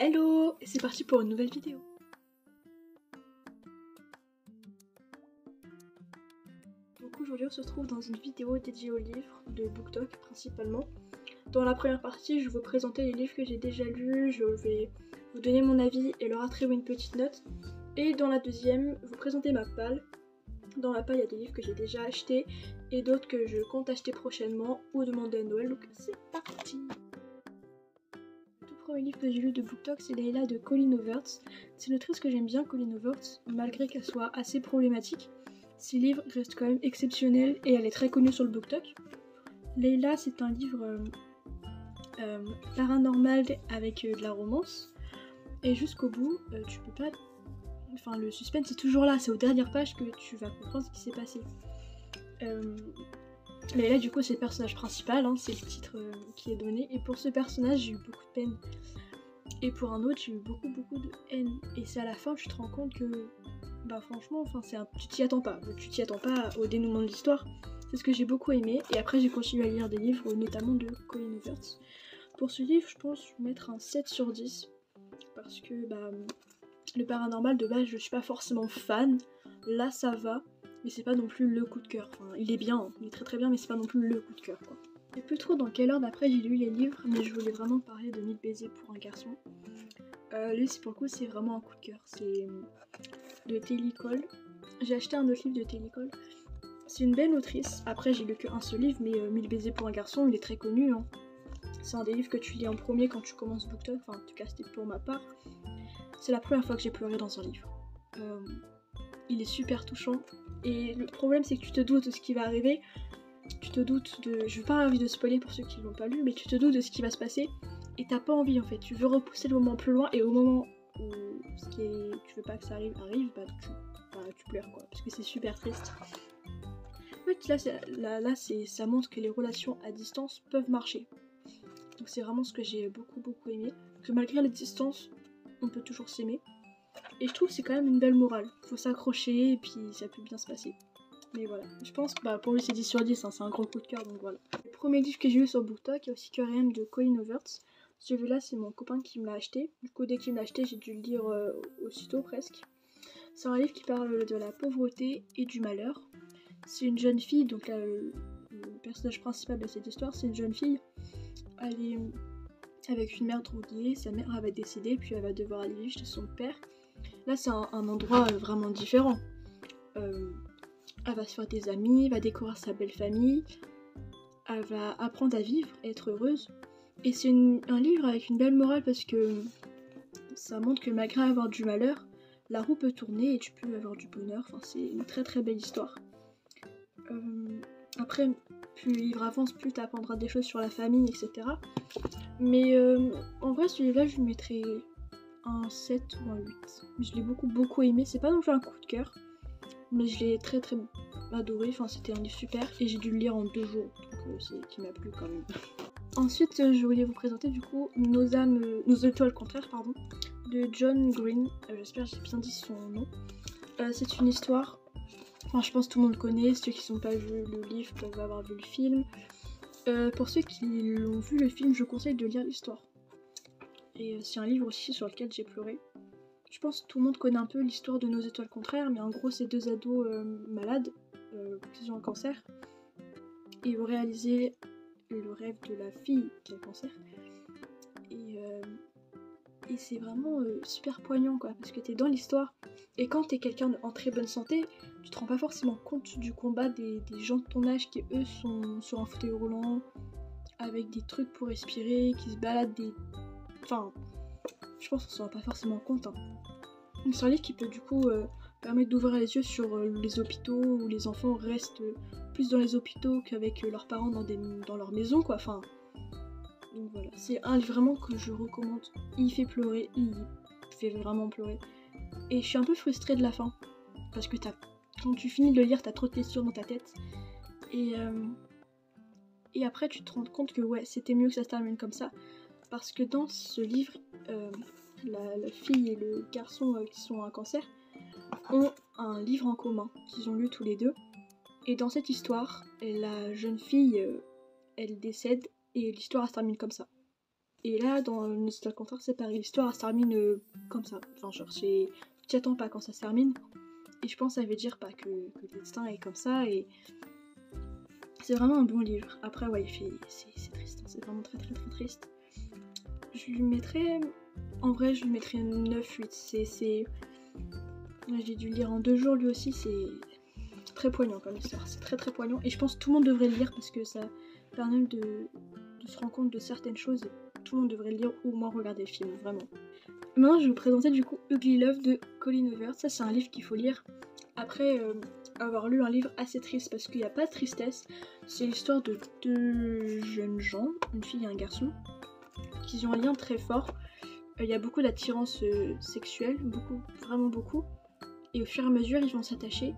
Hello! Et c'est parti pour une nouvelle vidéo. Donc aujourd'hui on se retrouve dans une vidéo dédiée aux livres de BookTok principalement. Dans la première partie je vais vous présenter les livres que j'ai déjà lus, je vais vous donner mon avis et leur attribuer une petite note. Et dans la deuxième, vous présenter ma palle. Dans la palle il y a des livres que j'ai déjà achetés et d'autres que je compte acheter prochainement ou demander à Noël, donc c'est parti! Le premier livre que j'ai lu de BookTok, c'est Layla de Colleen Hooverts. C'est une autrice que j'aime bien, Colleen Hooverts, malgré qu'elle soit assez problématique. Ses livres restent quand même exceptionnels et elle est très connue sur le BookTok. Layla, c'est un livre paranormal avec de la romance. Et jusqu'au bout, tu peux pas... Enfin, le suspense est toujours là, c'est aux dernières pages que tu vas comprendre ce qui s'est passé. Layla, du coup, c'est le personnage principal, hein, c'est le titre qui est donné. Et pour ce personnage, j'ai eu beaucoup de peine. Et pour un autre, j'ai eu beaucoup de haine. Et c'est à la fin que tu te rends compte que, bah franchement, enfin, tu t'y attends pas. Tu t'y attends pas au dénouement de l'histoire. C'est ce que j'ai beaucoup aimé. Et après, j'ai continué à lire des livres, notamment de Colleen Hooverts. Pour ce livre, je pense mettre un 7 sur 10. Parce que, bah, le paranormal, de base, je suis pas forcément fan. Là, ça va. Mais c'est pas non plus le coup de cœur. Enfin, il est bien, hein, il est très bien, mais c'est pas non plus le coup de cœur, quoi. Je sais plus trop dans quelle ordre après j'ai lu les livres, mais je voulais vraiment parler de 1000 baisers pour un garçon. Lui, pour le coup, c'est vraiment un coup de cœur. C'est de Telly Cole. J'ai acheté un autre livre de Telly Cole. C'est une belle autrice. Après, j'ai lu qu'un seul livre, mais 1000 baisers pour un garçon, il est très connu, hein. C'est un des livres que tu lis en premier quand tu commences BookTok. Enfin, en tout cas, c'était pour ma part. C'est la première fois que j'ai pleuré dans un livre. Il est super touchant. Et le problème, c'est que tu te doutes de ce qui va arriver. Tu te doutes de... Je veux pas avoir envie de spoiler pour ceux qui l'ont pas lu, mais tu te doutes de ce qui va se passer. Et t'as pas envie en fait. Tu veux repousser le moment plus loin et au moment où tu veux pas que ça arrive, bah tu pleures quoi. Parce que c'est super triste. En fait là ça montre que les relations à distance peuvent marcher. Donc c'est vraiment ce que j'ai beaucoup aimé. Que malgré la distance, on peut toujours s'aimer. Et je trouve que c'est quand même une belle morale. Faut s'accrocher et puis ça peut bien se passer. Mais voilà, je pense que pour lui c'est 10 sur 10, hein, c'est un gros coup de cœur, donc voilà. Le premier livre que j'ai lu sur BookTok, il y a aussi Curium de Colleen Hooverts. Celui-là, c'est mon copain qui me l'a acheté. Du coup, dès qu'il me l'a acheté, j'ai dû le lire aussitôt presque. C'est un livre qui parle de la pauvreté et du malheur. C'est une jeune fille, donc là, le personnage principal de cette histoire, c'est une jeune fille. Elle est avec une mère droguée, sa mère va décéder, puis elle va devoir aller vivre chez son père. Là, c'est un endroit vraiment différent. Elle va se faire des amis, va découvrir sa belle famille, elle va apprendre à vivre, être heureuse. Et c'est un livre avec une belle morale parce que ça montre que malgré avoir du malheur, la roue peut tourner et tu peux avoir du bonheur. Enfin, c'est une très belle histoire. Après, plus le livre avance, plus tu apprendras des choses sur la famille, etc. Mais en vrai, ce livre-là, je lui mettrais un 7 ou un 8. Je l'ai beaucoup aimé. C'est pas non plus un coup de cœur, mais je l'ai très adoré. Enfin, c'était un livre super et j'ai dû le lire en 2 jours, donc c'est qui m'a plu quand même. Ensuite, je voulais vous présenter du coup Nos étoiles contraires, pardon, de John Green. J'espère que j'ai bien dit son nom. C'est une histoire, enfin je pense que tout le monde connaît, ceux qui n'ont pas vu le livre peuvent avoir vu le film. Pour ceux qui l'ont vu le film, je conseille de lire l'histoire. Et c'est un livre aussi sur lequel j'ai pleuré. Je pense que tout le monde connaît un peu l'histoire de Nos étoiles contraires, mais en gros c'est 2 ados malades qui ont un cancer et ont réalisé le rêve de la fille qui a le cancer. Et c'est vraiment super poignant quoi, parce que t'es dans l'histoire. Et quand t'es quelqu'un en très bonne santé, tu te rends pas forcément compte du combat des gens de ton âge qui eux sont sur un fauteuil roulant, avec des trucs pour respirer, qui se baladent Enfin, je pense qu'on s'en rend pas forcément compte. Hein. Donc c'est un livre qui peut du coup permettre d'ouvrir les yeux sur les hôpitaux où les enfants restent plus dans les hôpitaux qu'avec leurs parents dans leur maison quoi. Enfin, donc voilà, c'est un livre vraiment que je recommande. Il fait pleurer, il fait vraiment pleurer. Et je suis un peu frustrée de la fin. Parce que quand tu finis de le lire, t'as trop de questions dans ta tête. Et après tu te rends compte que ouais, c'était mieux que ça se termine comme ça. Parce que dans ce livre, la fille et le garçon qui ont un cancer ont un livre en commun qu'ils ont lu tous les deux. Et dans cette histoire, la jeune fille, elle décède et l'histoire se termine comme ça. Et là, dans le style contraire, c'est pareil. L'histoire, elle se termine comme ça. Enfin, genre, tu t'y attends pas quand ça se termine. Et je pense que ça veut dire pas que le destin est comme ça. Et c'est vraiment un bon livre. Après, ouais, c'est triste. C'est vraiment très très très triste. Je lui mettrais... En vrai, je lui mettrais 9-8. J'ai dû le lire en 2 jours, lui aussi. C'est très poignant comme histoire. C'est très très poignant. Et je pense que tout le monde devrait le lire parce que ça permet de se rendre compte de certaines choses. Tout le monde devrait le lire ou au moins regarder le film, vraiment. Maintenant, je vais vous présenter du coup Ugly Love de Colleen Hoover. Ça, c'est un livre qu'il faut lire après avoir lu un livre assez triste parce qu'il n'y a pas de tristesse. C'est l'histoire de 2 jeunes gens, une fille et un garçon, qui ont un lien très fort. Il y a beaucoup d'attirance sexuelle, beaucoup, vraiment beaucoup. Et au fur et à mesure, ils vont s'attacher.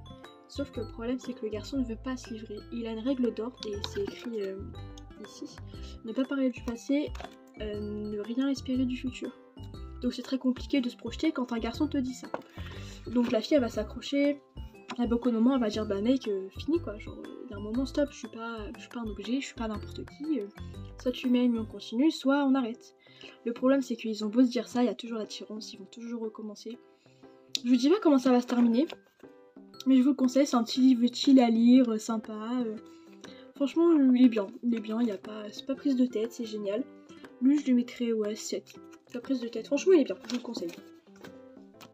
Sauf que le problème, c'est que le garçon ne veut pas se livrer. Il a une règle d'or, et c'est écrit ici. Ne pas parler du passé, ne rien espérer du futur. Donc c'est très compliqué de se projeter quand un garçon te dit ça. Donc la fille, elle va s'accrocher. À beaucoup de moments, elle va dire bah mec, fini quoi. Genre, il y a un moment, stop, je suis pas un objet, je suis pas n'importe qui. Soit tu m'aimes et on continue, soit on arrête. Le problème, c'est qu'ils ont beau se dire ça, il y a toujours l'attirance, ils vont toujours recommencer. Je vous dis pas comment ça va se terminer, mais je vous le conseille, c'est un petit livre chill à lire, sympa. Franchement, il est bien, c'est pas prise de tête, c'est génial. Lui, je lui mettrais, ouais, 7. Pas prise de tête, franchement, il est bien, je vous le conseille.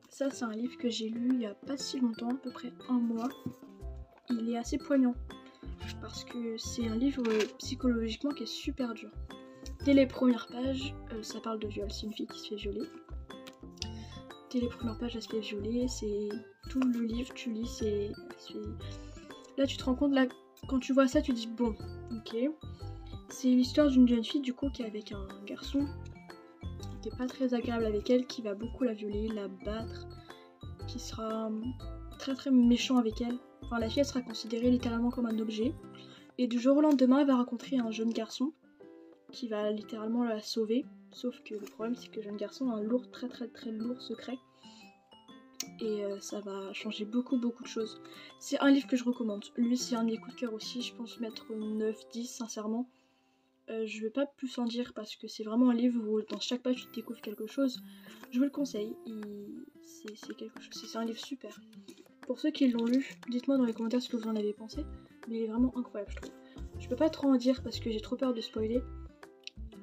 Ça, c'est un livre que j'ai lu il y a pas si longtemps, à peu près 1 mois. Il est assez poignant, parce que c'est un livre psychologiquement qui est super dur. Dès les premières pages, ça parle de viol, c'est une fille qui se fait violer. Dès les premières pages, elle se fait violer, c'est tout le livre, tu lis, Là, tu te rends compte, là, quand tu vois ça, tu te dis, bon, ok. C'est l'histoire d'une jeune fille, du coup, qui est avec un garçon, qui est pas très agréable avec elle, qui va beaucoup la violer, la battre, qui sera très très méchant avec elle. Enfin, la fille, elle sera considérée littéralement comme un objet. Et du jour au lendemain, elle va rencontrer un jeune garçon, qui va littéralement la sauver. Sauf que le problème, c'est que le jeune garçon a un lourd, très très très lourd secret. Et ça va changer beaucoup beaucoup de choses. C'est un livre que je recommande. Lui, c'est un de mes coups de cœur aussi. Je pense mettre 9-10 sincèrement. Je vais pas plus en dire parce que c'est vraiment un livre où dans chaque page tu découvres quelque chose. Je vous le conseille. C'est quelque chose. C'est un livre super. Pour ceux qui l'ont lu, dites-moi dans les commentaires ce que vous en avez pensé. Mais il est vraiment incroyable, je trouve. Je peux pas trop en dire parce que j'ai trop peur de spoiler.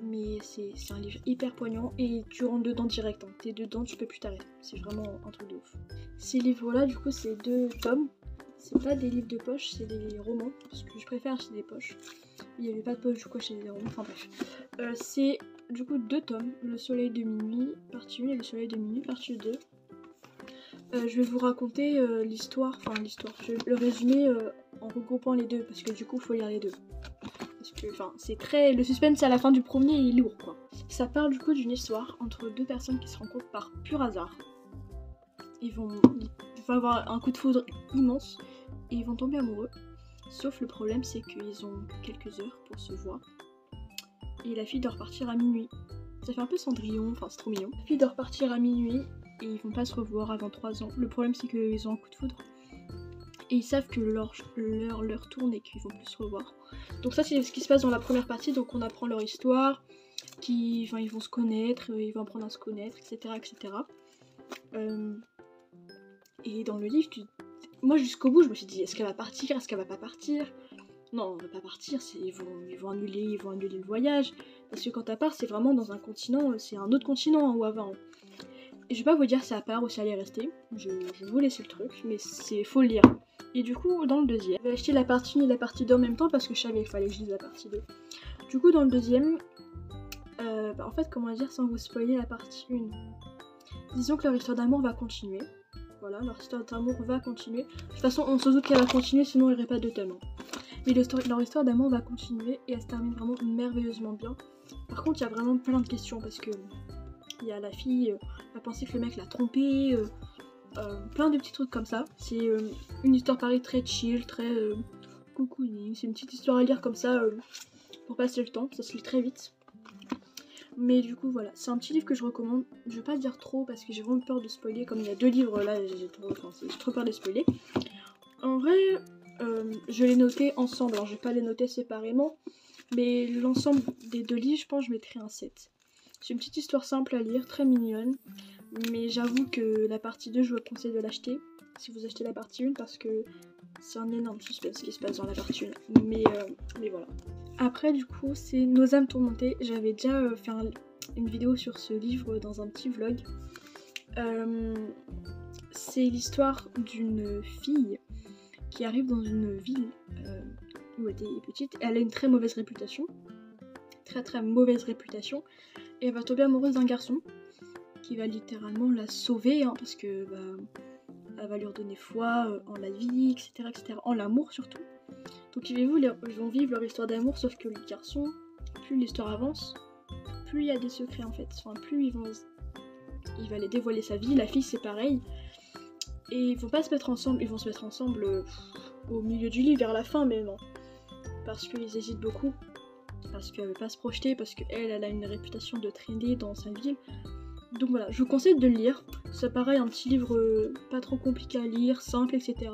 Mais c'est un livre hyper poignant et tu rentres dedans direct. Hein. T'es dedans, tu peux plus t'arrêter. C'est vraiment un truc de ouf. Ces livres-là, du coup, c'est 2 tomes. C'est pas des livres de poche, c'est des romans. Parce que je préfère acheter des poches. Il n'y avait pas de poche, du coup, acheter des romans. Enfin bref. C'est du coup 2 tomes. Le soleil de minuit, partie 1 et le soleil de minuit, partie 2. Je vais vous raconter l'histoire. Enfin, l'histoire. Je vais le résumer en regroupant les deux. Parce que du coup, il faut lire les deux. Parce que, enfin, c'est très... Le suspense à la fin du premier est lourd, quoi. Ça parle du coup d'une histoire entre 2 personnes qui se rencontrent par pur hasard. Il va avoir un coup de foudre immense et ils vont tomber amoureux. Sauf le problème, c'est qu'ils ont quelques heures pour se voir. Et la fille doit repartir à minuit. Ça fait un peu Cendrillon, enfin c'est trop mignon. La fille doit repartir à minuit et ils vont pas se revoir avant 3 ans. Le problème, c'est qu'ils ont un coup de foudre. Et ils savent que leur tourne et qu'ils vont plus se revoir. Donc ça, c'est ce qui se passe dans la première partie. Donc on apprend leur histoire, ils vont se connaître, ils vont apprendre à se connaître, etc. etc. Et dans le livre, moi jusqu'au bout, je me suis dit, est-ce qu'elle va partir, est-ce qu'elle va pas partir? Non, elle va pas partir, ils vont annuler le voyage. Parce que quand elle part, c'est vraiment dans un continent, c'est un autre continent ou avant. Et je vais pas vous dire si elle part ou si elle est restée. Je vais vous laisser le truc, mais faut le lire. Et du coup, dans le deuxième, je vais acheter la partie 1 et la partie 2 en même temps parce que je savais qu'il fallait que je lise la partie 2. Du coup, dans le deuxième, en fait, comment dire sans vous spoiler la partie 1. Disons que leur histoire d'amour va continuer. Voilà, leur histoire d'amour va continuer. De toute façon, on se doute qu'elle va continuer, sinon il n'y aurait pas de thème. Mais leur histoire d'amour va continuer et elle se termine vraiment merveilleusement bien. Par contre, il y a vraiment plein de questions parce que il y a la fille, elle pensait que le mec l'a trompée. Plein de petits trucs comme ça. C'est une histoire pareil très chill, très cocooning. C'est une petite histoire à lire comme ça pour passer le temps. Ça se lit très vite. Mais du coup voilà, c'est un petit livre que je recommande. Je vais pas dire trop parce que j'ai vraiment peur de spoiler. Comme il y a 2 livres là, j'ai trop peur de spoiler. En vrai, je les notais ensemble. Alors je vais pas les noter séparément. Mais l'ensemble des 2 livres, je pense que je mettrais un 7. C'est une petite histoire simple à lire, très mignonne. Mais j'avoue que la partie 2, je vous conseille de l'acheter si vous achetez la partie 1 parce que c'est un énorme suspense qui se passe dans la partie 1. Mais voilà. Après du coup c'est Nos âmes tourmentées. J'avais déjà fait une vidéo sur ce livre dans un petit vlog. C'est l'histoire d'une fille qui arrive dans une ville où elle était petite. Elle a une très mauvaise réputation. Très mauvaise réputation. Et elle va tomber amoureuse d'un garçon qui va littéralement la sauver hein, parce que elle va lui redonner foi en la vie, etc., etc. En l'amour surtout. Donc ils vont vivre leur histoire d'amour, sauf que le garçon, plus l'histoire avance, plus il y a des secrets en fait. Enfin, plus il va les dévoiler sa vie. La fille c'est pareil. Et ils vont pas se mettre ensemble, ils vont se mettre ensemble au milieu du livre, vers la fin même. Hein, parce qu'ils hésitent beaucoup. Parce qu'elle veut pas se projeter, parce qu'elle a une réputation de traîner dans sa ville. Donc voilà, je vous conseille de le lire. Ça paraît un petit livre pas trop compliqué à lire, simple, etc.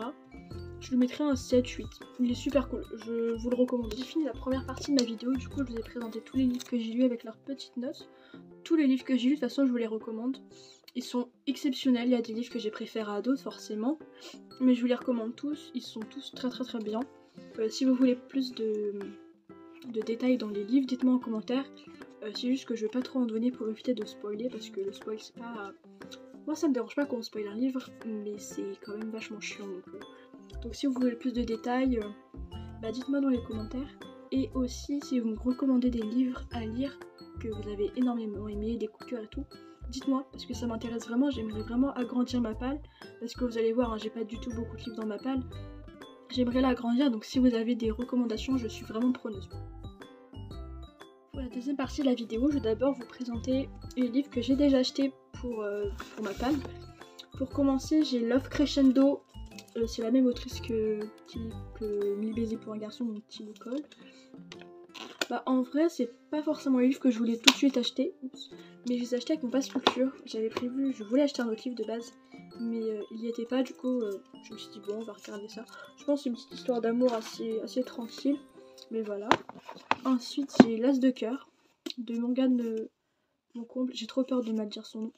Je lui mettrai un 7-8. Il est super cool, je vous le recommande. J'ai fini la première partie de ma vidéo, du coup je vous ai présenté tous les livres que j'ai lus avec leurs petites notes. Tous les livres que j'ai lus, de toute façon je vous les recommande. Ils sont exceptionnels, il y a des livres que j'ai préférés à d'autres forcément. Mais je vous les recommande tous, ils sont tous très bien. Si vous voulez plus de détails dans les livres, dites-moi en commentaire. C'est juste que je vais pas trop en donner pour éviter de spoiler parce que le spoil c'est pas... Moi ça me dérange pas qu'on spoil un livre, mais c'est quand même vachement chiant donc si vous voulez plus de détails, dites-moi dans les commentaires. Et aussi si vous me recommandez des livres à lire que vous avez énormément aimé, des coups de cœur et tout, dites-moi parce que ça m'intéresse vraiment, j'aimerais vraiment agrandir ma palle parce que vous allez voir, hein, j'ai pas du tout beaucoup de livres dans ma palle. J'aimerais l'agrandir donc si vous avez des recommandations, je suis vraiment preneuse. Pour la deuxième partie de la vidéo, je vais d'abord vous présenter les livres que j'ai déjà achetés pour ma palle. Pour commencer, j'ai Love Crescendo, c'est la même autrice que 1000 baisers pour un garçon, donc Tilly Cole. En vrai, c'est pas forcément les livres que je voulais tout de suite acheter, mais je les ai achetés avec mon pass culture. J'avais prévu, je voulais acheter un autre livre de base, mais il y était pas, du coup je me suis dit bon, on va regarder ça. Je pense que c'est une petite histoire d'amour assez tranquille. Mais voilà. Ensuite, j'ai L'As de cœur de Morgane Moncomble. J'ai trop peur de mal dire son nom.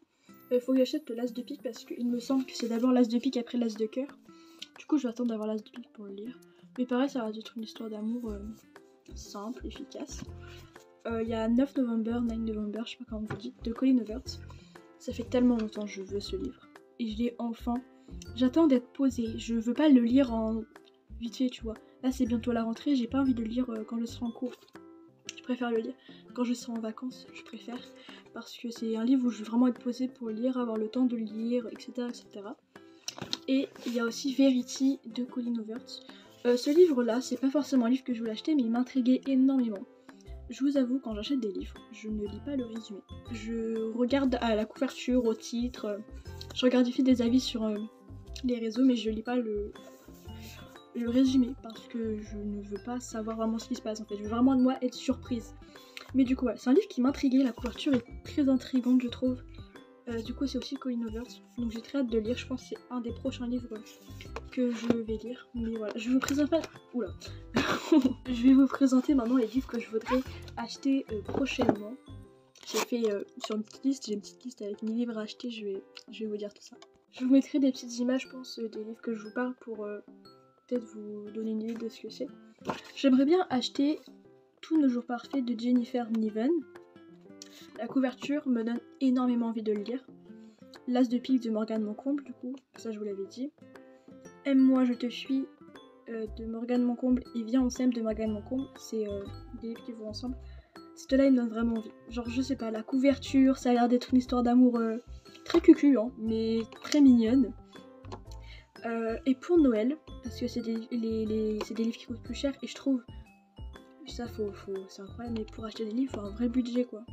Il faut que j'achète le L'As de pique parce qu'il me semble que c'est d'abord L'As de pique après L'As de cœur. Du coup, je vais attendre d'avoir L'As de pique pour le lire. Mais pareil, ça va être une histoire d'amour simple, efficace. Il y a 9 novembre, je sais pas comment vous dites, de Colleen Hoover. Ça fait tellement longtemps que je veux ce livre. Et je l'ai enfin. J'attends d'être posée. Je veux pas le lire en vite fait, tu vois. Là c'est bientôt la rentrée, j'ai pas envie de le lire quand je serai en cours. Je préfère le lire quand je serai en vacances, je préfère. Parce que c'est un livre où je veux vraiment être posée pour le lire, avoir le temps de le lire, etc. Et il y a aussi Verity de Colleen Hoover. Ce livre là, c'est pas forcément un livre que je voulais acheter, mais il m'intriguait énormément. Je vous avoue, quand j'achète des livres, je ne lis pas le résumé. Je regarde à la couverture, au titre, je regarde des avis sur les réseaux, mais je lis pas le résumé parce que je ne veux pas savoir vraiment ce qui se passe en fait, je veux vraiment de moi être surprise. Mais du coup ouais, c'est un livre qui m'intriguait, la couverture est très intrigante je trouve. Du coup c'est aussi Colleen Hoover, donc j'ai très hâte de lire, je pense que c'est un des prochains livres que je vais lire. Mais voilà, je vais vous présenter... Oula je vais vous présenter maintenant les livres que je voudrais acheter prochainement. J'ai fait sur une petite liste, j'ai une petite liste avec mes livres à acheter, je vais vous dire tout ça. Je vous mettrai des petites images, je pense, des livres que je vous parle pour peut-être vous donner une idée de ce que c'est. J'aimerais bien acheter Tous nos jours parfaits de Jennifer Niven. La couverture me donne énormément envie de le lire. L'As de pique de Morgane Moncomble, du coup, ça je vous l'avais dit. Aime-moi, je te fuis de Morgane Moncomble et Viens on s'aime de Morgane Moncomble. C'est des livres qui vont ensemble. Cette là il me donne vraiment envie. Genre je sais pas, la couverture, ça a l'air d'être une histoire d'amour très cucu, hein, mais très mignonne. Et pour Noël, parce que c'est des livres qui coûtent plus cher et je trouve ça c'est incroyable, mais pour acheter des livres il faut un vrai budget quoi.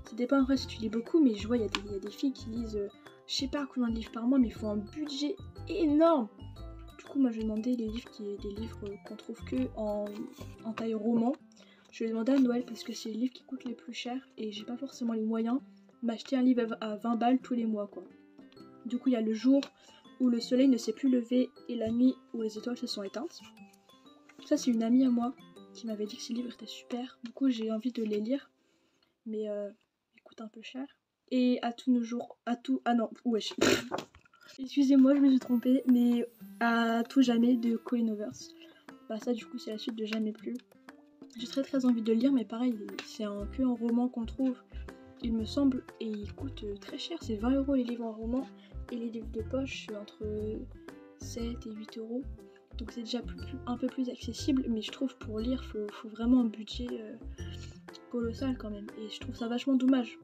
Ça dépend après si tu lis beaucoup, mais je vois il y a des filles qui lisent je sais pas combien de livres par mois, mais il faut un budget énorme. Du coup moi je vais demander des livres qu'on trouve que en taille roman. Je vais demander à Noël parce que c'est les livres qui coûtent les plus chers et j'ai pas forcément les moyens m'acheter un livre à 20 balles tous les mois quoi. Du coup il y a le jour où le soleil ne s'est plus levé et la nuit où les étoiles se sont éteintes. Ça c'est une amie à moi qui m'avait dit que ces livres étaient super. Du coup j'ai envie de les lire. Mais coûte un peu cher. Et à tous nos jours, ah non, wesh. Excusez-moi, je me suis trompée, mais à tout jamais de Colin Overs. Bah ça du coup c'est la suite de Jamais plus. J'ai très envie de le lire, mais pareil, c'est que un roman qu'on trouve, il me semble, et il coûte très cher, c'est 20€ les livres en roman, et les livres de poche entre 7 et 8€. Donc c'est déjà un peu plus accessible, mais je trouve pour lire, faut vraiment un budget colossal quand même, et je trouve ça vachement dommage.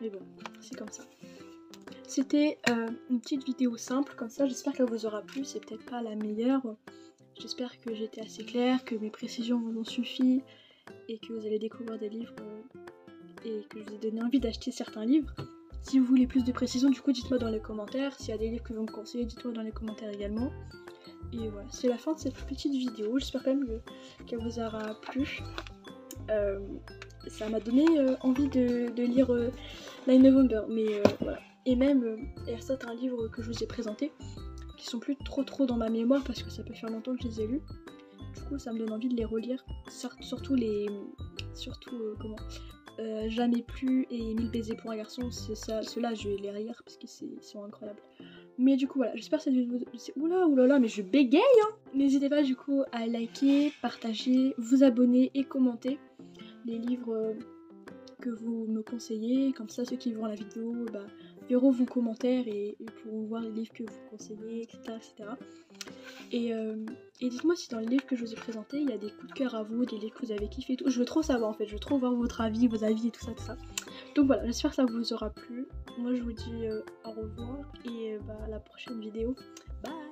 Mais bon, c'est comme ça. C'était une petite vidéo simple comme ça, j'espère qu'elle vous aura plu, c'est peut-être pas la meilleure. J'espère que j'étais assez claire, que mes précisions vous ont suffi, et que vous allez découvrir des livres, et que je vous ai donné envie d'acheter certains livres. Si vous voulez plus de précisions, du coup dites-moi dans les commentaires, s'il y a des livres que vous me conseillez, dites-moi dans les commentaires également. Et voilà, c'est la fin de cette petite vidéo, j'espère quand même qu'elle vous aura plu. Ça m'a donné envie de lire Nine November, mais voilà. Et même, il y a certains livres que je vous ai présentés qui sont plus trop dans ma mémoire parce que ça peut faire longtemps que je les ai lus. Du coup, ça me donne envie de les relire, surtout Jamais plus et 1000 baisers pour un garçon, c'est ça, ceux-là je vais les relire parce qu'ils sont incroyables. Mais du coup voilà, j'espère que cette vidéo... Oula, mais je bégaye hein. N'hésitez pas du coup à liker, partager, vous abonner et commenter les livres que vous me conseillez, comme ça ceux qui verront la vidéo verront vos commentaires et pourront voir les livres que vous conseillez, etc. Et dites-moi si dans les livres que je vous ai présentés, il y a des coups de cœur à vous, des livres que vous avez kiffé et tout. Je veux trop savoir en fait, je veux trop voir votre avis, vos avis et tout ça. Donc voilà, j'espère que ça vous aura plu. Moi je vous dis au revoir et à la prochaine vidéo. Bye.